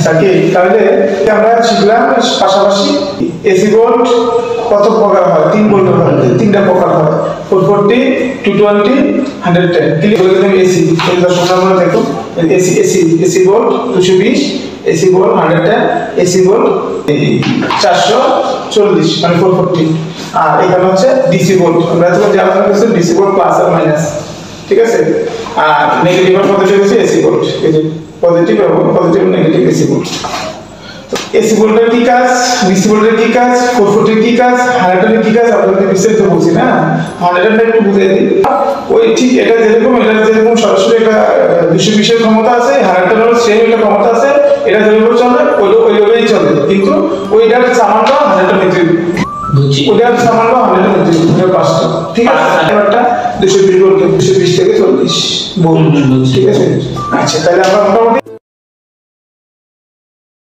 Psaki তাহলে আমরা শিখলাম পাশাপাশি এসি ভোল্ট কত প্রকার হয়, 3 ভোল্ট হয়, 3টা প্রকার হয়, 440, 220, 110। ক্লিয়ার করে দিলাম এসি। এই দশমটা দেখো, AC volt 220, AC volt 110, AC volt 440 মানে 440। আর এখানে হচ্ছে ডিসি ভোল্ট, আমরা যখন যে আলোচনা করছি ডিসি ভোল্ট প্লাস আর মাইনাস, ঠিক আছে। আর নেগেটিভ আর পজিটিভ হচ্ছে এসি ভোল্ট, এই যে পজিটিভ এবং পজিটিভ নেগেটিভ এসি ভোল্ট। তো এসি ভোল্টের কি কাজ, ডিসি ভোল্টের কি কাজ, 440 এর কি কাজ, 110 এর কি কাজ, আপনাদের বিস্তারিত বলছি না। 110 একটু বুঝিয়ে দিই। ওই ঠিক এটা যেরকম সরাসরি একটা 220 এর ক্ষমতা আছে, 110 এর সেম একটা ক্ষমতা আছে, এটা যেভাবে চলে ওইভাবেই চলে, কিন্তু ওইটার সামান্য 110 নিতে বুঝছি, ওইটার সামান্য 110 নিতে হবে পাঁচটা, ঠিক আছে। একটা 220 ভোল্ট, 220 থেকে 40 ভোল্ট, ঠিক আছে। আচ্ছা তাহলে আমরা মোটামুটি